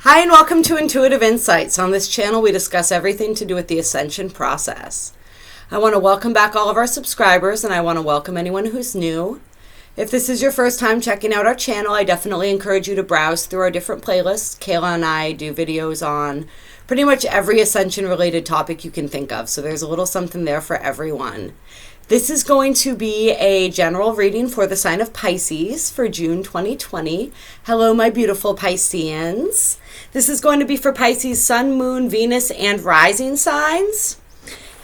Hi, and welcome to Intuitive Insights. On this channel, we discuss everything to do with the Ascension process. I want to welcome back all of our subscribers, and I want to welcome anyone who's new. If this is your first time checking out our channel, I definitely encourage you to browse through our different playlists. Kayla and I do videos on pretty much every Ascension-related topic you can think of, so there's a little something there for everyone. This is going to be a general reading for the sign of Pisces for June 2020. Hello, my beautiful Pisceans. This is going to be for Pisces Sun, Moon, Venus, and Rising signs.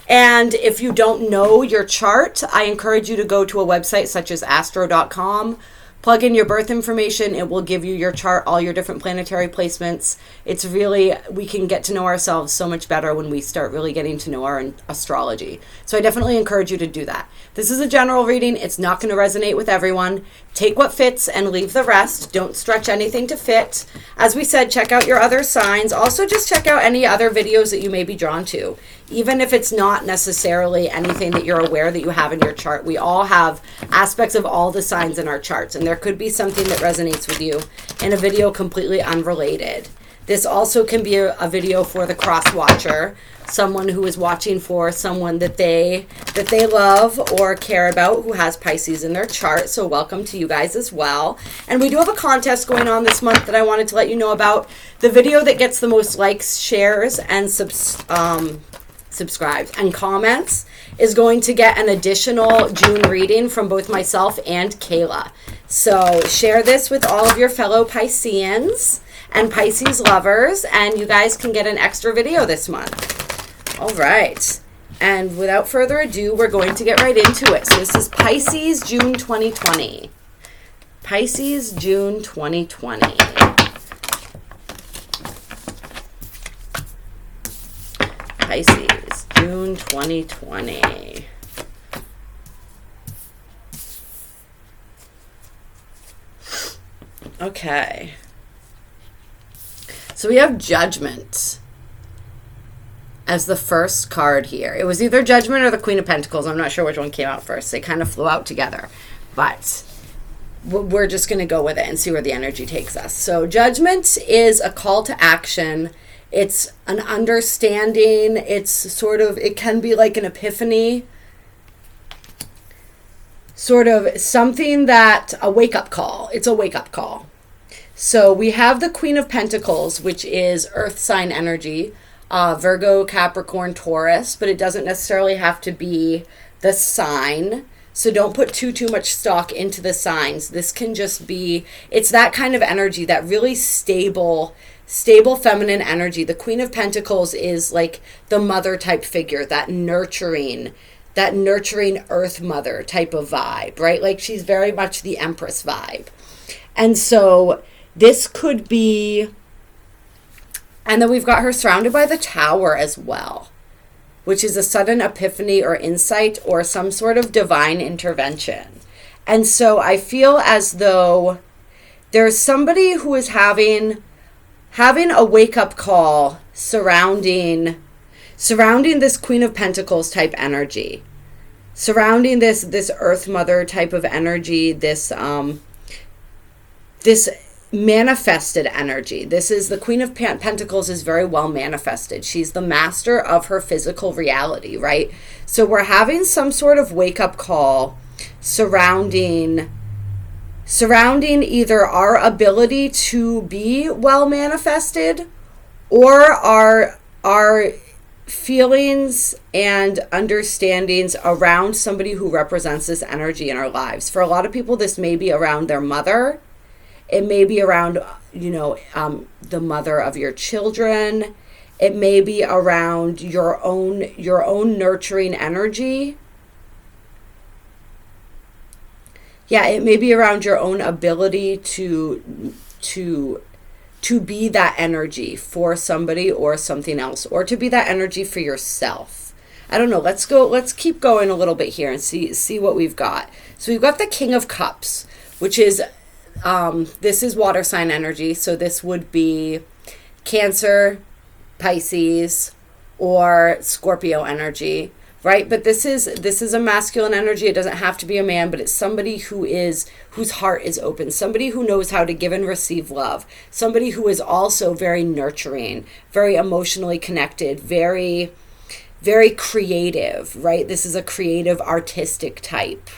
And if you don't know your chart, I encourage you to go to a website such as astro.com. Plug in your birth information. It will give you your chart, all your different planetary placements. It's really, we can get to know ourselves so much better when we start really getting to know our astrology. So I definitely encourage you to do that. This is a general reading. It's not going to resonate with everyone. Take what fits and leave the rest. Don't stretch anything to fit. As we said, check out your other signs. Also, just check out any other videos that you may be drawn to. Even if it's not necessarily anything that you're aware that you have in your chart, we all have aspects of all the signs in our charts, and there could be something that resonates with you in a video completely unrelated. This also can be a video for the cross watcher, someone who is watching for someone that they love or care about who has Pisces in their chart. So welcome to you guys as well. And we do have a contest going on this month that I wanted to let you know about. The video that gets the most likes, shares, and subscribes and comments is going to get an additional June reading from both myself and Kayla. So share this with all of your fellow Pisceans and Pisces lovers, and you guys can get an extra video this month. All right. And without further ado, we're going to get right into it. So this is Pisces, June 2020. Pisces, June 2020. Pisces, June 2020. Okay. So we have Judgment as the first card here. It was either Judgment or the Queen of Pentacles. I'm not sure which one came out first. They kind of flew out together. But we're just going to go with it and see where the energy takes us. So Judgment is a call to action. It's an understanding. It's sort of, it can be like an epiphany. Sort of something that, a wake-up call. It's a wake-up call. So we have the Queen of Pentacles, which is earth sign energy, Virgo, Capricorn, Taurus, but it doesn't necessarily have to be the sign. So don't put too much stock into the signs. This can just be, it's that kind of energy, that really stable feminine energy. The Queen of Pentacles is like the mother type figure, that nurturing earth mother type of vibe, right? Like she's very much the Empress vibe. And so this could be, and then we've got her surrounded by the Tower as well, which is a sudden epiphany or insight or some sort of divine intervention. And so I feel as though there's somebody who is having a wake-up call surrounding this Queen of Pentacles type energy, surrounding this earth mother type of energy, this manifested energy. This is the Queen of Pentacles is very well manifested. She's the master of her physical reality, right? So we're having some sort of wake-up call surrounding either our ability to be well manifested or our feelings and understandings around somebody who represents this energy in our lives. For a lot of people, this may be around their mother. It may be around, the mother of your children. It may be around your own nurturing energy. Yeah, it may be around your own ability to be that energy for somebody or something else, or to be that energy for yourself. I don't know. Let's keep going a little bit here and see what we've got. So we've got the King of Cups, which is, this is water sign energy. So this would be Cancer, Pisces, or Scorpio energy. right? But this is a masculine energy. It doesn't have to be a man, but it's somebody whose heart is open, somebody who knows how to give and receive love, somebody who is also very nurturing, very emotionally connected, very, very creative, right? This is a creative, artistic type.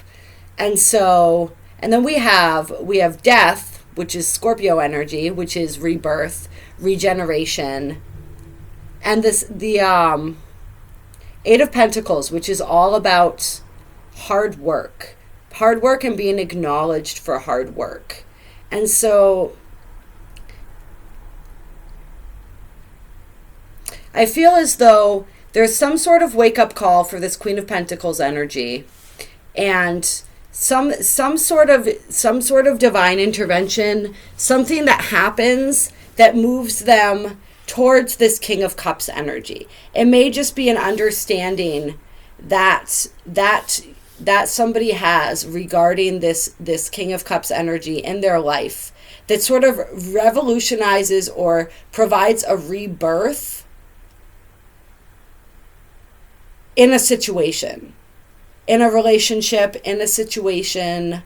And so, and then we have death, which is Scorpio energy, which is rebirth, regeneration, and the Eight of Pentacles, which is all about hard work and being acknowledged for hard work. And so I feel as though there's some sort of wake-up call for this Queen of Pentacles energy, and some sort of divine intervention, something that happens that moves them towards this King of Cups energy. It may just be an understanding that somebody has regarding this King of Cups energy in their life that sort of revolutionizes or provides a rebirth in a situation, in a relationship, in a situation.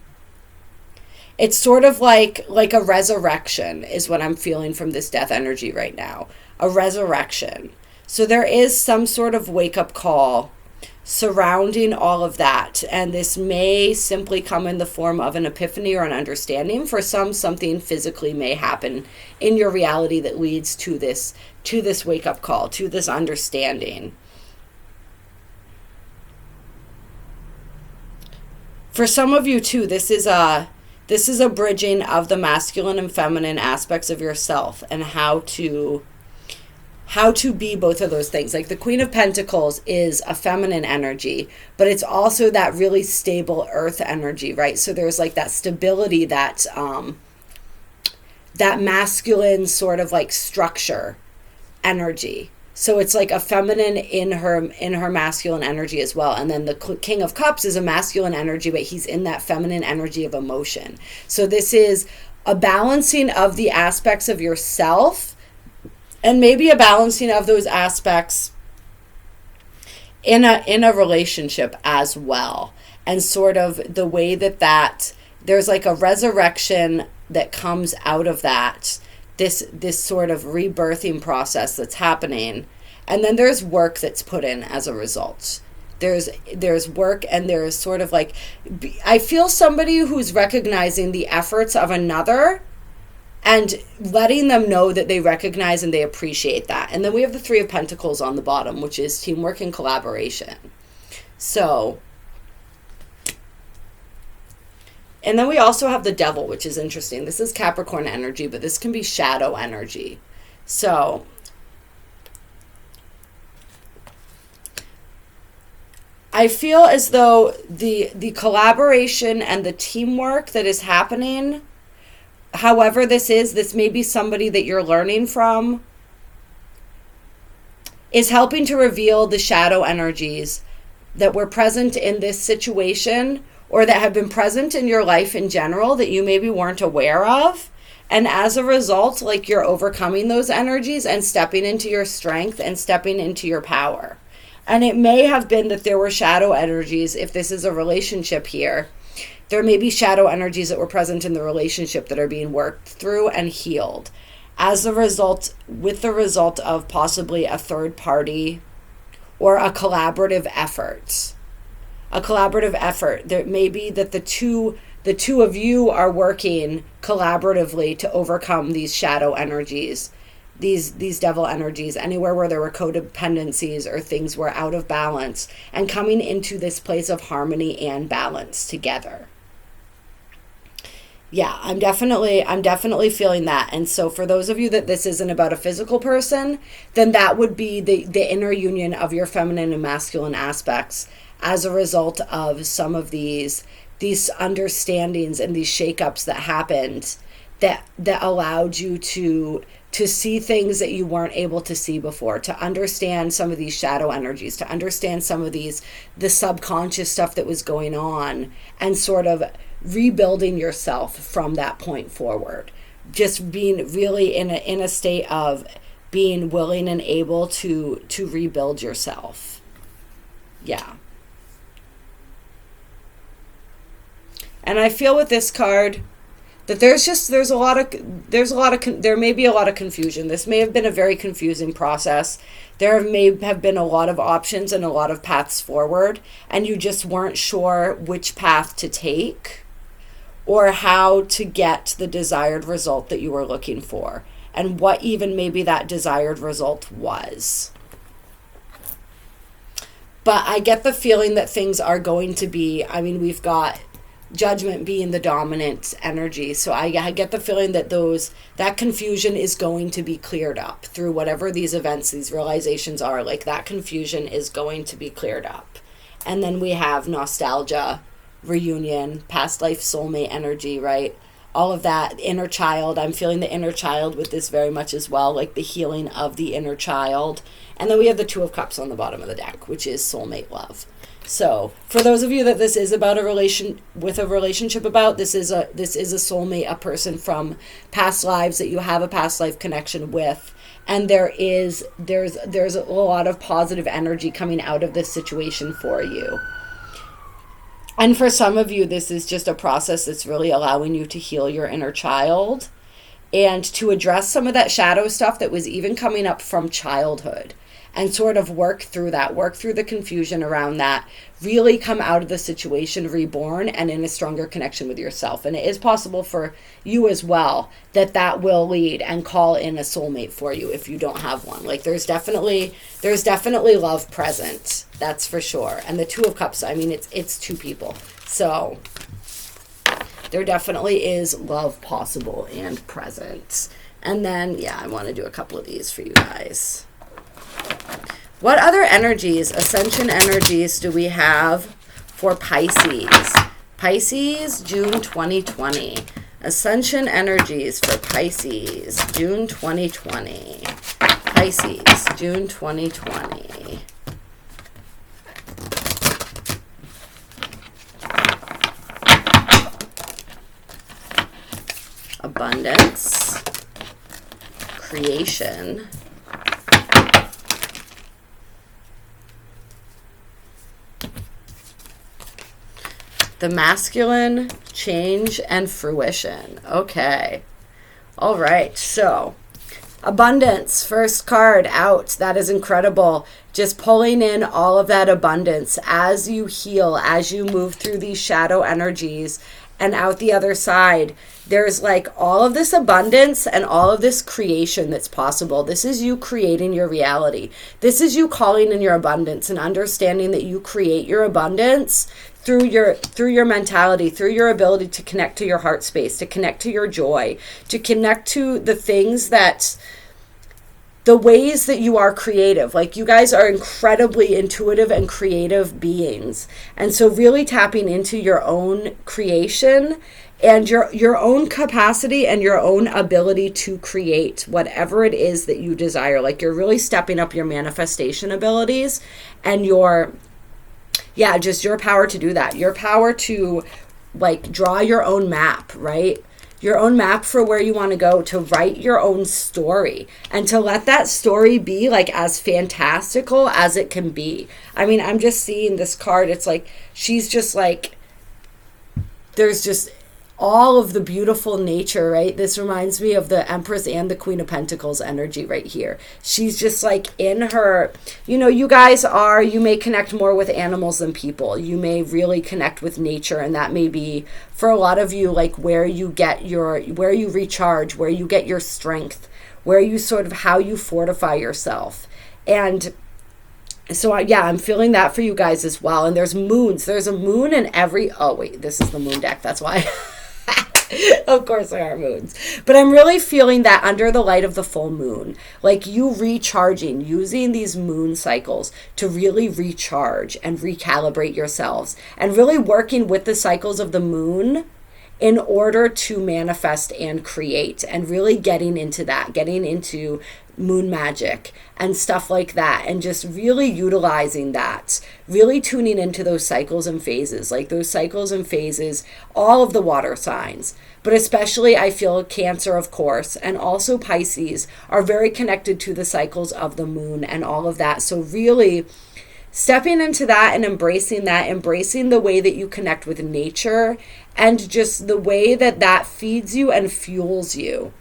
It's sort of like a resurrection is what I'm feeling from this death energy right now. A resurrection. So there is some sort of wake-up call surrounding all of that. And this may simply come in the form of an epiphany or an understanding. For some, something physically may happen in your reality that leads to this wake-up call, to this understanding. For some of you too, this is a bridging of the masculine and feminine aspects of yourself, and how to be both of those things. Like the Queen of Pentacles is a feminine energy, but it's also that really stable earth energy, right? So there's like that stability, that masculine sort of like structure energy. So it's like a feminine in her masculine energy as well. And then the King of Cups is a masculine energy, but he's in that feminine energy of emotion. So this is a balancing of the aspects of yourself, and maybe a balancing of those aspects in a relationship as well. And sort of the way that there's like a resurrection that comes out of that. This sort of rebirthing process that's happening, and then there's work that's put in as a result. There's work, and there's sort of like, I feel somebody who's recognizing the efforts of another and letting them know that they recognize and they appreciate that. And then we have the Three of Pentacles on the bottom, which is teamwork and collaboration. So, and then we also have the Devil, which is interesting. This is Capricorn energy, but this can be shadow energy. So I feel as though the collaboration and the teamwork that is happening, however this may be somebody that you're learning from, is helping to reveal the shadow energies that were present in this situation, or that have been present in your life in general that you maybe weren't aware of. And as a result, like, you're overcoming those energies and stepping into your strength and stepping into your power. And it may have been that there were shadow energies. If this is a relationship here, there may be shadow energies that were present in the relationship that are being worked through and healed as a result, with the result of possibly a third party or a collaborative effort. A collaborative effort. There may be that the two of you are working collaboratively to overcome these shadow energies, these devil energies, anywhere where there were codependencies or things were out of balance, and coming into this place of harmony and balance together. Yeah, I'm definitely feeling that. And so for those of you that this isn't about a physical person, then that would be the inner union of your feminine and masculine aspects as a result of some of these understandings and these shakeups that happened that allowed you to see things that you weren't able to see before, to understand some of these shadow energies, to understand some of the subconscious stuff that was going on, and sort of rebuilding yourself from that point forward. Just being really in a state of being willing and able to rebuild yourself. Yeah. And I feel with this card that there may be a lot of confusion. This may have been a very confusing process. There may have been a lot of options and a lot of paths forward, and you just weren't sure which path to take or how to get the desired result that you were looking for, and what even maybe that desired result was. But I get the feeling that things are going to be, I mean, we've got Judgment being the dominant energy. So I get the feeling that that confusion is going to be cleared up through whatever these events, these realizations are. Like, that confusion is going to be cleared up. And then we have nostalgia, reunion, past life soulmate energy, right? All of that, inner child. I'm feeling the inner child with this very much as well, like the healing of the inner child. And then we have the Two of Cups on the bottom of the deck, which is soulmate love. So for those of you that this is about a relationship about, this is a soulmate, a person from past lives that you have a past life connection with. And there's a lot of positive energy coming out of this situation for you. And for some of you, this is just a process that's really allowing you to heal your inner child and to address some of that shadow stuff that was even coming up from childhood, and sort of work through the confusion around that, really come out of the situation reborn and in a stronger connection with yourself. And it is possible for you as well that will lead and call in a soulmate for you if you don't have one. Like, there's definitely love present, that's for sure. And the Two of Cups, I mean, it's two people. So there definitely is love possible and present. And then, yeah, I want to do a couple of these for you guys. What other energies, Ascension energies, do we have for Pisces? Pisces, June 2020. Ascension energies for Pisces, June 2020. Pisces, June 2020. Abundance, creation, the masculine, change, and fruition. Okay. All right. So, abundance, first card out. That is incredible. Just pulling in all of that abundance as you heal, as you move through these shadow energies and out the other side. There's like all of this abundance and all of this creation that's possible. This is you creating your reality. This is you calling in your abundance and understanding that you create your abundance through your mentality, through your ability to connect to your heart space, to connect to your joy, to connect to the things that, the ways that you are creative. Like, you guys are incredibly intuitive and creative beings. And so really tapping into your own creation and your own capacity and your own ability to create whatever it is that you desire. Like, you're really stepping up your manifestation abilities and just your power to do that. Your power to, like, draw your own map, right? Your own map for where you want to go, to write your own story and to let that story be like as fantastical as it can be. I mean, I'm just seeing this card. It's like, she's just like, there's just all of the beautiful nature, right? This reminds me of the Empress and the Queen of Pentacles energy right here. She's just like in her, you may connect more with animals than people. You may really connect with nature, and that may be for a lot of you like where you recharge, where you get your strength, where you sort of, how you fortify yourself. And so I'm feeling that for you guys as well. And there's moons. There's a moon in every, oh wait, this is the moon deck. That's why. Of course there are moons. But I'm really feeling that under the light of the full moon, like you recharging, using these moon cycles to really recharge and recalibrate yourselves, and really working with the cycles of the moon in order to manifest and create, and really getting into moon magic and stuff like that, and just really utilizing that, really tuning into those cycles and phases, all of the water signs, but especially I feel Cancer, of course, and also Pisces are very connected to the cycles of the moon and all of that. So really stepping into that and embracing the way that you connect with nature and just the way that that feeds you and fuels you.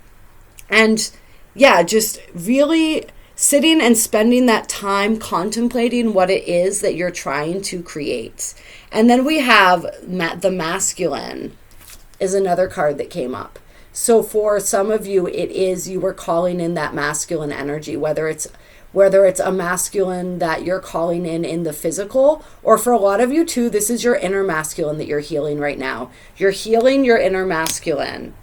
And yeah, just really sitting and spending that time contemplating what it is that you're trying to create. And then we have the masculine is another card that came up. So for some of you, you were calling in that masculine energy, whether it's a masculine that you're calling in the physical, or for a lot of you too, this is your inner masculine that you're healing right now. You're healing your inner masculine,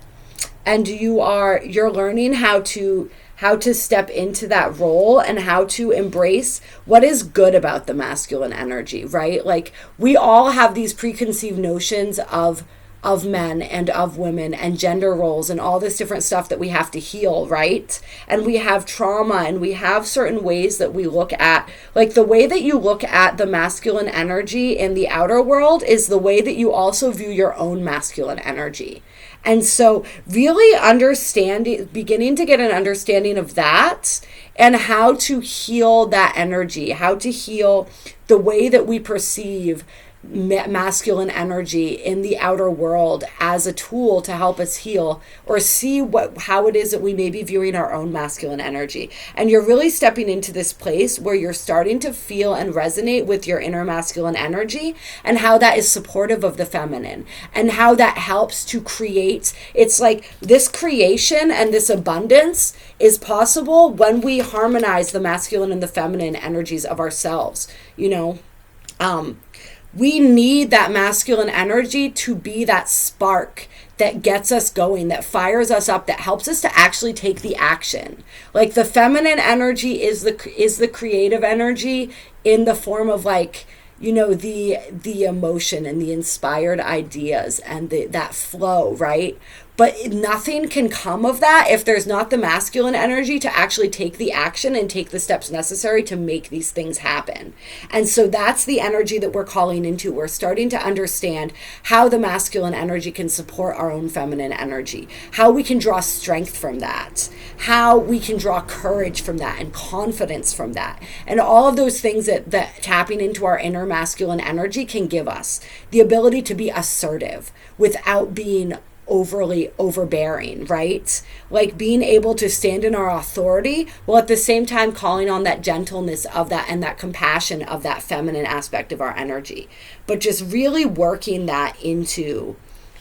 and you're learning how to step into that role and how to embrace what is good about the masculine energy, right? Like, we all have these preconceived notions of men and of women and gender roles and all this different stuff that we have to heal, right? And we have trauma, and we have certain ways that we look at, like the way that you look at the masculine energy in the outer world is the way that you also view your own masculine energy. And so really beginning to get an understanding of that and how to heal that energy, how to heal the way that we perceive masculine energy in the outer world as a tool to help us heal or see how it is that we may be viewing our own masculine energy. And you're really stepping into this place where you're starting to feel and resonate with your inner masculine energy and how that is supportive of the feminine and how that helps to create. It's like this creation and this abundance is possible when we harmonize the masculine and the feminine energies of ourselves, we need that masculine energy to be that spark that gets us going, that fires us up, that helps us to actually take the action. Like, the feminine energy is the creative energy in the form of, like, the emotion and the inspired ideas and that flow, right? But nothing can come of that if there's not the masculine energy to actually take the action and take the steps necessary to make these things happen. And so that's the energy that we're calling into. We're starting to understand how the masculine energy can support our own feminine energy, how we can draw strength from that, how we can draw courage from that and confidence from that. And all of those things that tapping into our inner masculine energy can give us the ability to be assertive without being overly overbearing, right? Like, being able to stand in our authority while at the same time calling on that gentleness of that and that compassion of that feminine aspect of our energy. But just really working that into,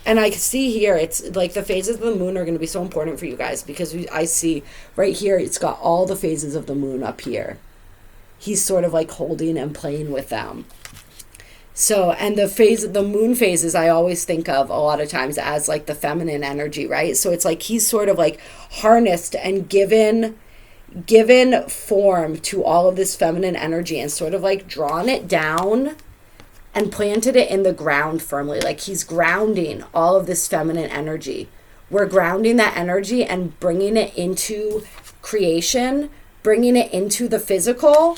and I see here, it's like the phases of the moon are going to be so important for you guys because I see right here, it's got all the phases of the moon up here. He's sort of like holding and playing with them. So, and the moon phases, I always think of a lot of times as like the feminine energy, right? So it's like he's sort of like harnessed and given form to all of this feminine energy and sort of like drawn it down and planted it in the ground firmly. Like, he's grounding all of this feminine energy. We're grounding that energy and bringing it into creation, bringing it into the physical,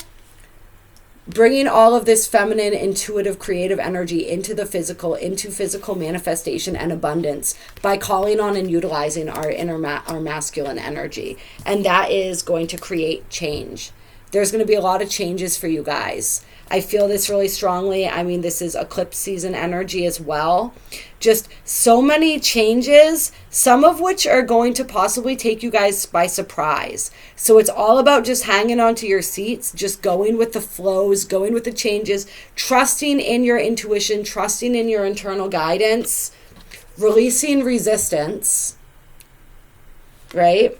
bringing all of this feminine, intuitive, creative energy into the physical, into physical manifestation and abundance by calling on and utilizing our our masculine energy. And that is going to create change. There's going to be a lot of changes for you guys. I feel this really strongly. I mean, this is eclipse season energy as well. Just so many changes, some of which are going to possibly take you guys by surprise. So it's all about just hanging on to your seats, just going with the flows, going with the changes, trusting in your intuition, trusting in your internal guidance, releasing resistance, right?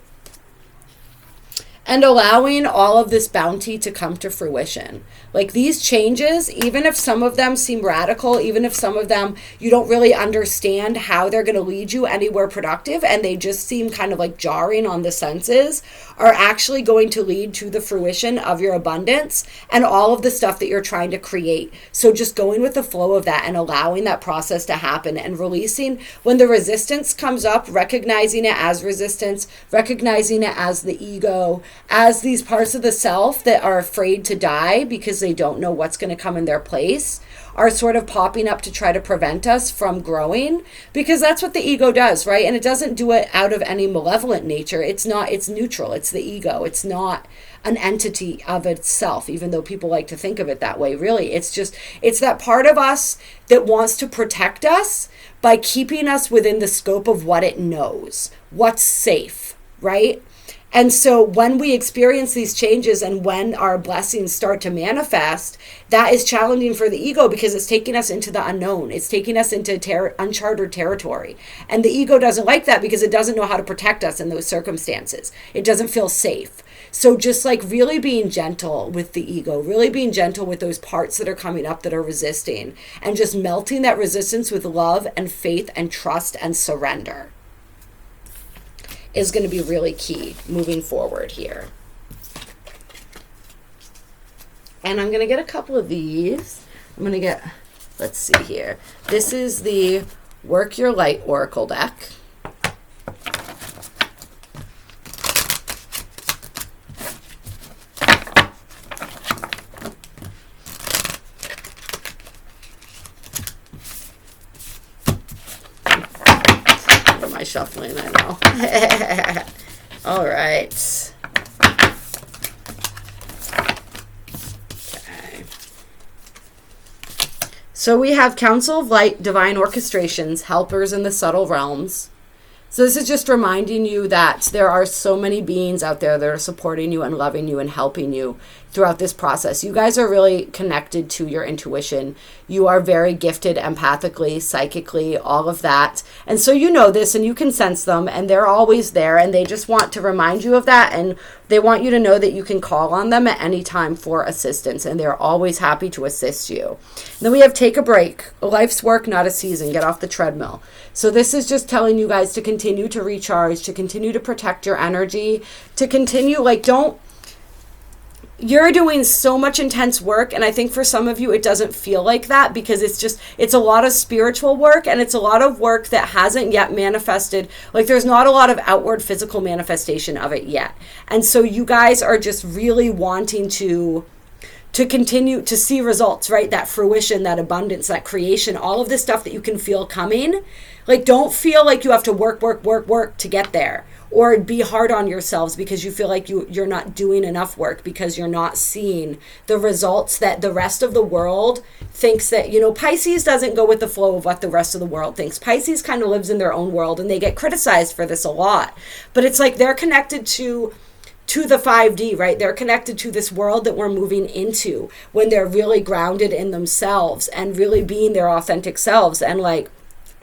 And allowing all of this bounty to come to fruition. Like, these changes, even if some of them seem radical, even if some of them you don't really understand how they're going to lead you anywhere productive and they just seem kind of like jarring on the senses, are actually going to lead to the fruition of your abundance and all of the stuff that you're trying to create. So just going with the flow of that and allowing that process to happen and releasing when the resistance comes up, recognizing it as resistance, recognizing it as the ego, as these parts of the self that are afraid to die because they don't know what's going to come in their place, are sort of popping up to try to prevent us from growing, because that's what the ego does, right? And it doesn't do it out of any malevolent nature. It's neutral. It's the ego. It's not an entity of itself, even though people like to think of it that way. Really, it's that part of us that wants to protect us by keeping us within the scope of what it knows, what's safe, right? And so when we experience these changes and when our blessings start to manifest, that is challenging for the ego, because it's taking us into the unknown. It's taking us into uncharted territory. And the ego doesn't like that, because it doesn't know how to protect us in those circumstances. It doesn't feel safe. So just like really being gentle with the ego, really being gentle with those parts that are coming up that are resisting, and just melting that resistance with love and faith and trust and surrender is going to be really key moving forward here. And I'm going to get a couple of these. I'm going to get, let's see here. This is the Work Your Light Oracle deck. Shuffling, I know. All right. Okay. So we have Council of Light, Divine Orchestrations, Helpers in the Subtle Realms. So this is just reminding you that there are so many beings out there that are supporting you and loving you and helping you throughout this process. You guys are really connected to your intuition. You are very gifted empathically, psychically, all of that. And so you know this and you can sense them, and they're always there, and they just want to remind you of that, and they want you to know that you can call on them at any time for assistance, and they're always happy to assist you. And then we have Take a Break. A life's work, not a season. Get off the treadmill. So this is just telling you guys to continue to recharge, to continue to protect your energy, to continue, you're doing so much intense work, and I think for some of you it doesn't feel like that, because it's a lot of spiritual work, and it's a lot of work that hasn't yet manifested. There's not a lot of outward physical manifestation of it yet. And so you guys are just really wanting to continue to see results, right? That fruition, that abundance, that creation, all of this stuff that you can feel coming. Don't feel like you have to work to get there, or be hard on yourselves because you feel like you're not doing enough work, because you're not seeing the results that the rest of the world thinks that, Pisces doesn't go with the flow of what the rest of the world thinks. Pisces kind of lives in their own world, and they get criticized for this a lot. But it's like they're connected to the 5D, right? They're connected to this world that we're moving into when they're really grounded in themselves and really being their authentic selves. And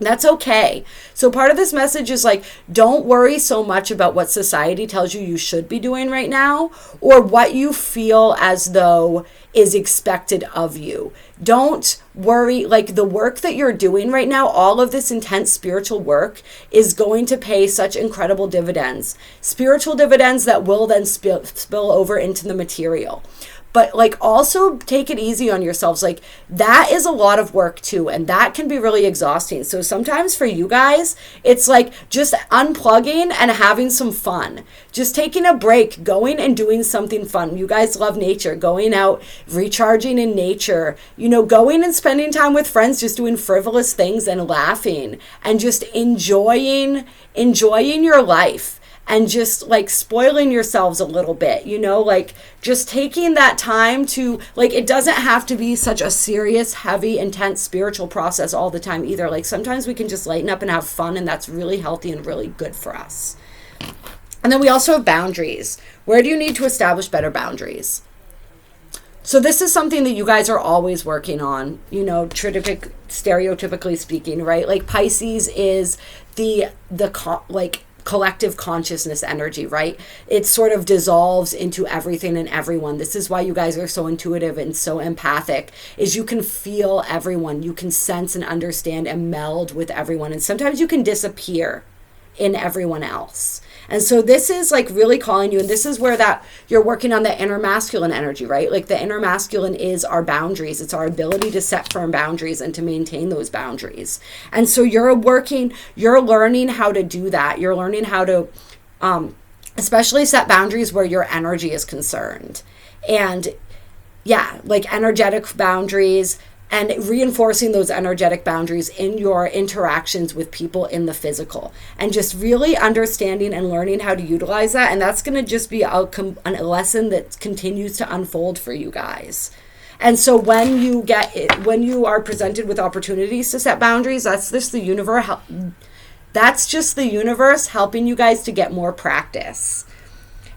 that's okay. So part of this message is don't worry so much about what society tells you should be doing right now, or what you feel as though is expected of you. Don't worry. The work that you're doing right now, all of this intense spiritual work is going to pay such incredible dividends, spiritual dividends that will then spill over into the material. But also take it easy on yourselves. That is a lot of work too, and that can be really exhausting. So sometimes for you guys, it's just unplugging and having some fun, just taking a break, going and doing something fun. You guys love nature, going out, recharging in nature, going and spending time with friends, just doing frivolous things and laughing and just enjoying your life. And just spoiling yourselves a little bit, just taking that time to, it doesn't have to be such a serious, heavy, intense spiritual process all the time either. Sometimes we can just lighten up and have fun, and that's really healthy and really good for us. And then we also have boundaries. Where do you need to establish better boundaries? So this is something that you guys are always working on, stereotypically speaking, right? Pisces is the collective consciousness energy, right? It sort of dissolves into everything and everyone. This is why you guys are so intuitive and so empathic, is you can feel everyone, you can sense and understand and meld with everyone, and sometimes you can disappear in everyone else. And so this is really calling you, and this is where that you're working on the inner masculine energy, right? The inner masculine is our boundaries. It's our ability to set firm boundaries and to maintain those boundaries. And so you're learning how to do that. You're learning how to especially set boundaries where your energy is concerned. And yeah, energetic boundaries, and reinforcing those energetic boundaries in your interactions with people in the physical, and just really understanding and learning how to utilize that. And that's going to just be a lesson that continues to unfold for you guys. And so when you are presented with opportunities to set boundaries, that's just the universe helping you guys to get more practice.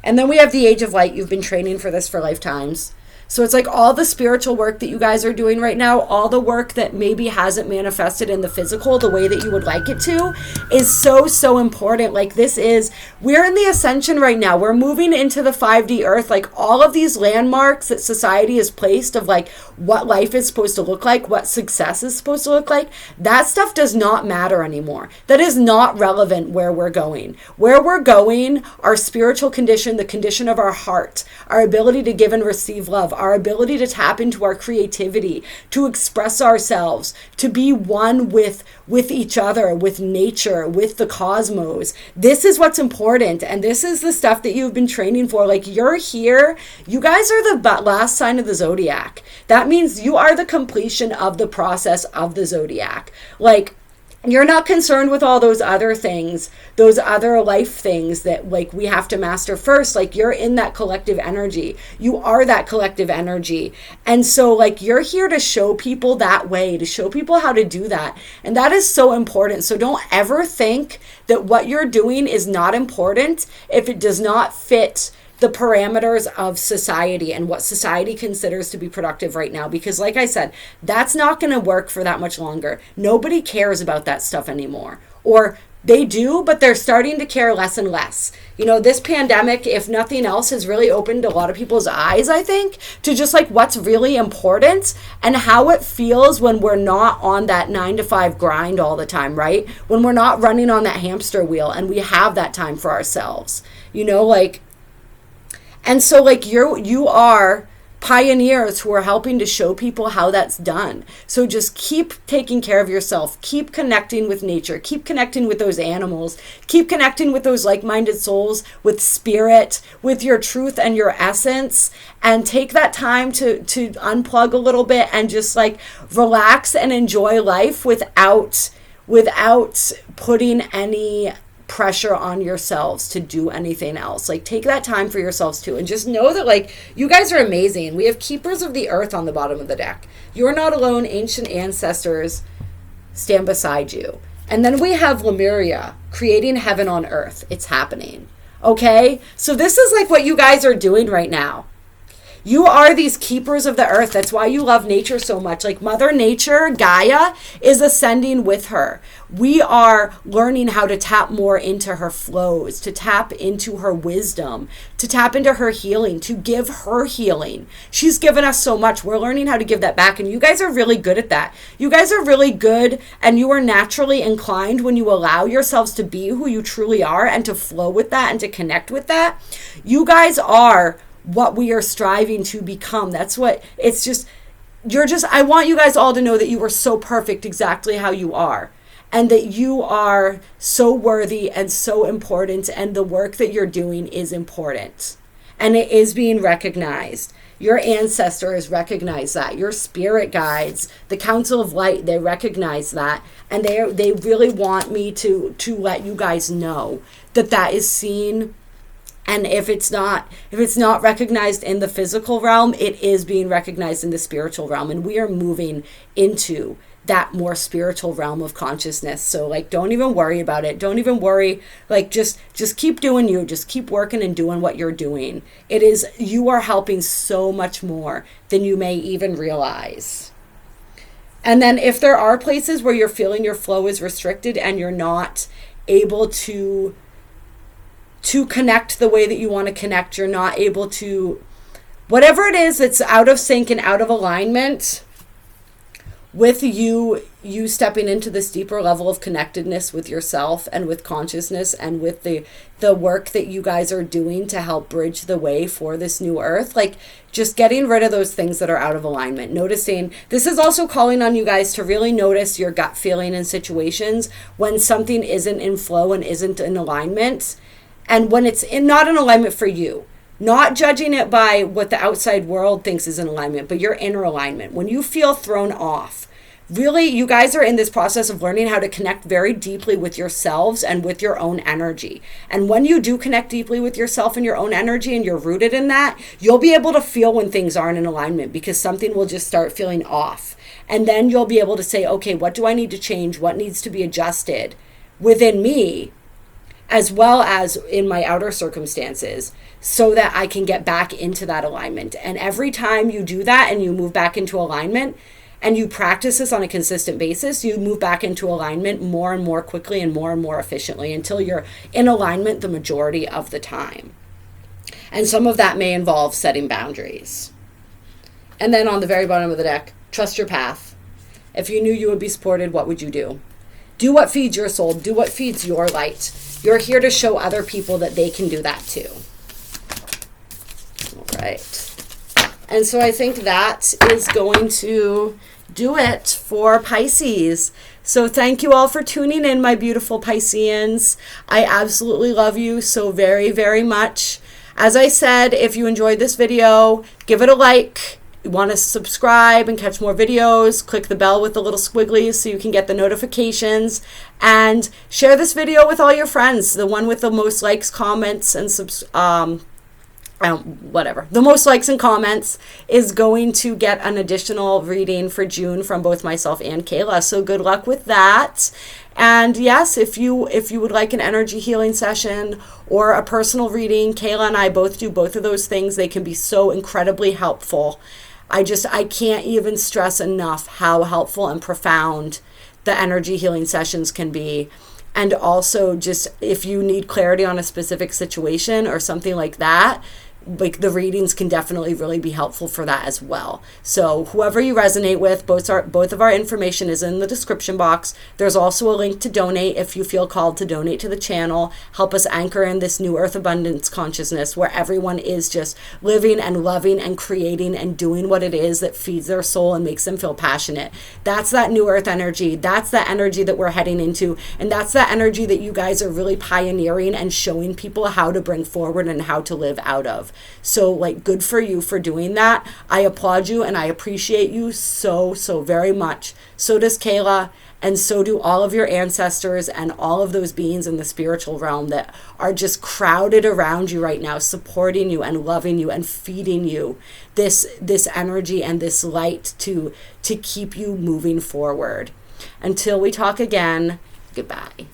And then we have the Age of Light. You've been training for this for lifetimes. So it's like all the spiritual work that you guys are doing right now, all the work that maybe hasn't manifested in the physical the way that you would like it to, is so, so important. Like we're in the Ascension right now. We're moving into the 5D Earth. Like all of these landmarks that society has placed of like what life is supposed to look like, what success is supposed to look like, that stuff does not matter anymore. That is not relevant where we're going. Where we're going, our spiritual condition, the condition of our heart, our ability to give and receive love, our ability to tap into our creativity, to express ourselves, to be one with each other, with nature, with the cosmos. This is what's important. And this is the stuff that you've been training for. Like you're here. You guys are the last sign of the zodiac. That means you are the completion of the process of the zodiac. Like, you're not concerned with all those other things, those other life things that like we have to master first. Like you're in that collective energy. You are that collective energy. And so like you're here to show people that way, to show people how to do that. And that is so important. So don't ever think that what you're doing is not important if it does not fit the parameters of society and what society considers to be productive right now. Because like I said, that's not going to work for that much longer. Nobody cares about that stuff anymore. Or they do, but they're starting to care less and less. You know, this pandemic, if nothing else, has really opened a lot of people's eyes, I think, to just like what's really important and how it feels when we're not on that 9-to-5 grind all the time, right? When we're not running on that hamster wheel and we have that time for ourselves, you know, like. And so like you are pioneers who are helping to show people how that's done. So just keep taking care of yourself, keep connecting with nature, keep connecting with those animals, keep connecting with those like-minded souls, with spirit, with your truth and your essence, and take that time to unplug a little bit and just like relax and enjoy life without putting any pressure on yourselves to do anything else. Like take that time for yourselves too, and just know that like you guys are amazing. We have Keepers of the Earth on the bottom of the deck. You're not alone. Ancient ancestors stand beside you. And then we have Lemuria, creating heaven on earth. It's happening. Okay, so this is like what you guys are doing right now. You are these keepers of the earth. That's why you love nature so much. Like Mother Nature, Gaia, is ascending with her. We are learning how to tap more into her flows, to tap into her wisdom, to tap into her healing, to give her healing. She's given us so much. We're learning how to give that back. And you guys are really good at that. You guys are really good, and you are naturally inclined when you allow yourselves to be who you truly are and to flow with that and to connect with that. You guys are what we are striving to become. That's what it's just. I want you guys all to know that you are so perfect exactly how you are, and that you are so worthy and so important, and the work that you're doing is important and it is being recognized. Your ancestors recognize that. Your spirit guides, the Council of Light, they recognize that, and they really want me to let you guys know that is seen. And if it's not recognized in the physical realm, it is being recognized in the spiritual realm. And we are moving into that more spiritual realm of consciousness. So like, don't even worry about it. Don't even worry. Like, just keep doing you. Just keep working and doing what you're doing. You are helping so much more than you may even realize. And then if there are places where you're feeling your flow is restricted and you're not able to connect the way that you want to connect, you're not able to, whatever it is that's out of sync and out of alignment with you stepping into this deeper level of connectedness with yourself and with consciousness and with the work that you guys are doing to help bridge the way for this new earth. Like, just getting rid of those things that are out of alignment. Noticing, this is also calling on you guys to really notice your gut feeling in situations when something isn't in flow and isn't in alignment. And when it's not in alignment for you, Not judging it by what the outside world thinks is in alignment, but your inner alignment. When you feel thrown off, really, you guys are in this process of learning how to connect very deeply with yourselves and with your own energy. And when you do connect deeply with yourself and your own energy, and you're rooted in that, you'll be able to feel when things aren't in alignment, because something will just start feeling off. And then you'll be able to say, okay, what do I need to change? What needs to be adjusted within me, as well as in my outer circumstances, so that I can get back into that alignment. And every time you do that and you move back into alignment, and you practice this on a consistent basis, you move back into alignment more and more quickly and more efficiently, until you're in alignment the majority of the time. And some of that may involve setting boundaries. And then on the very bottom of the deck, trust your path. If you knew you would be supported, what would you do? Do what feeds your soul. Do what feeds your light. You're here to show other people that they can do that too. All right. And so I think that is going to do it for Pisces. So thank you all for tuning in, my beautiful Pisceans. I absolutely love you so very much. As I said, if you enjoyed this video, give it a like. You want to subscribe and catch more videos, click the bell with the little squigglies so you can get the notifications, and share this video with all your friends. The one with the most likes, comments, and the most likes and comments is going to get an additional reading for June from both myself and Kayla. So good luck with that. And yes, if you would like an energy healing session or a personal reading, Kayla and I both do both of those things. They can be so incredibly helpful. I can't even stress enough how helpful and profound the energy healing sessions can be. And also, just if you need clarity on a specific situation or something like that, like, the readings can definitely really be helpful for that as well. So whoever you resonate with, both of our information is in the description box. There's also a link to donate if you feel called to donate to the channel. Help us anchor in this new earth abundance consciousness where everyone is just living and loving and creating and doing what it is that feeds their soul and makes them feel passionate. That's that new earth energy. That's that energy that we're heading into. And that's that energy that you guys are really pioneering and showing people how to bring forward and how to live out of. So, like, good for you for doing that. I applaud you and I appreciate you so very much. So does Kayla, and so do all of your ancestors and all of those beings in the spiritual realm that are just crowded around you right now, supporting you and loving you and feeding you this energy and this light to keep you moving forward. Until we talk again, goodbye.